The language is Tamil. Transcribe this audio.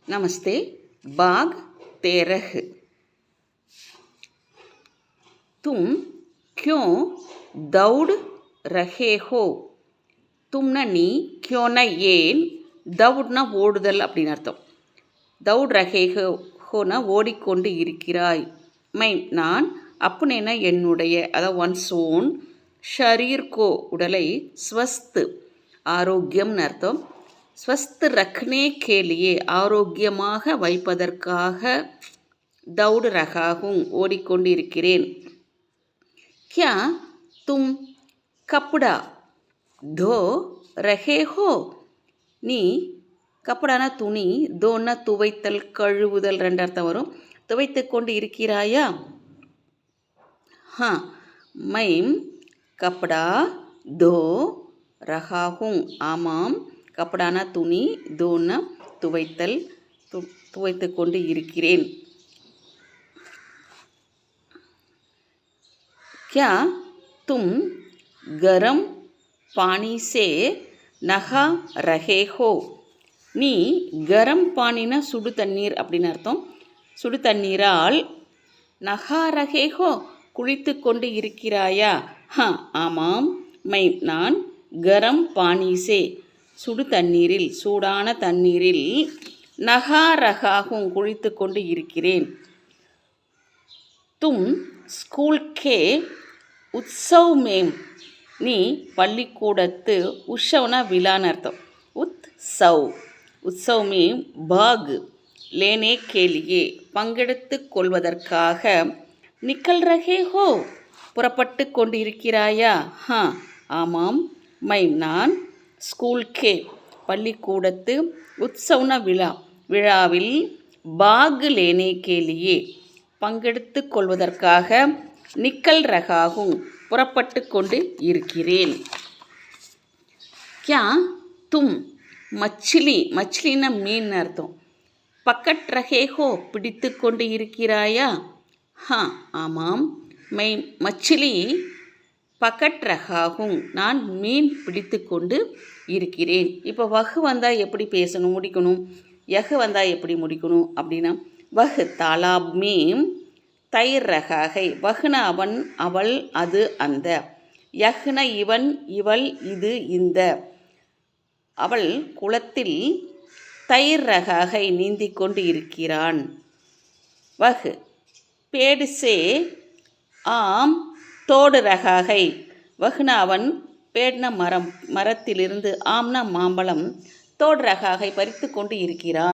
नमस्ते। बाग तेरह। तुम क्यों दौड़ रहे हो? तुमना நீ क्योंனா ஏன், தவுட்னா ஓடுதல் அப்படின்னு அர்த்தம். தவுட் ரஹே ஹோனா ஓடிக்கொண்டு இருக்கிறாய். நான் அப்புனேனா என்னுடைய, அதாவது ஒன்ஸ் ஓன், ஷரீர் கோ உடலை, ஸ்வஸ்து ஆரோக்கியம்னு அர்த்தம். ஸ்வஸ்த் ரக்னே கேலியே ஆரோக்கியமாக வைப்பதற்காக தௌடு ரகாகும் ஓடிக்கொண்டிருக்கிறேன். கியா தும் கப்புடா தோ ரஹே ஹோ? நீ கப்படானா துணி, தோன்னா துவைத்தல் கழுவுதல், ரெண்டு அர்த்தம் வரும். துவைத்து கொண்டு இருக்கிறாயா? மைம் கப்படா தோ ரகாகும் ஆமாம். கப்படானா துணி, தோன்னா துவைத்தல், துவைத்து கொண்டு இருக்கிறேன். क्या तुम गरम पानी से नहा रहे हो? நீ கரம் பானினா சுடு தண்ணீர் அப்படின்னு அர்த்தம். சுடு தண்ணீரால் நகா ரஹேஹோ குளித்து கொண்டு இருக்கிறாயா? ஆமாம். நான் கரம் பானிசே சுடு தண்ணீரில், சூடான தண்ணீரில், நகா ரகாகும் குளித்து கொண்டு இருக்கிறேன். தும் ஸ்கூல் கே உத்சவ் மேம் நீ பள்ளிக்கூடத்து, உற்சவனா விழான்னு அர்த்தம். உத்சவ் உத்சவ் மேம் பாக் லேனே கேலியே பங்கெடுத்து கொள்வதற்காக, நிக்கல் ரஹே ஹோ புறப்பட்டு கொண்டிருக்கிறாயா? ஆமாம். நான் ஸ்கூல் கே பள்ளிக்கூடத்து, உத்சவ்னா விழாவில், பாக் லேனே கேலியே பங்கெடுத்து கொள்வதற்காக, நிக்கல் ரகாகும் புறப்பட்டு கொண்டு இருக்கிறேன். கியா தும் மச்சிலின்னா மீன் அர்த்தம். பக்கட் ரஹேஹோ பிடித்து கொண்டு இருக்கிறாயா? ஆமாம். மச்சிலி பக்கட் ரகாகும் நான் மீன் பிடித்து கொண்டு இருக்கிறேன். இப்போ வகு வந்தால் எப்படி பேசணும், முடிக்கணும்? யகு வந்தால் எப்படி முடிக்கணும் அப்படின்னா, வஹ் தாலாப் மேம் தைர் ரகாகை. வஹ்ன அவன், அவள், அது, அந்த. யஹ்ன இவன், இவள், இது, இந்த. அவள் குளத்தில் தைர் ரகாகை நீந்தி கொண்டு இருக்கிறான். வஹ் பேடுசே ஆம் தோடு ரகாகை. வஹ்ன அவன், பேட்ன மரம், மரத்திலிருந்து, ஆம்னா மாம்பழம், தோடு ரகாகை பறித்து கொண்டு இருக்கிறான்.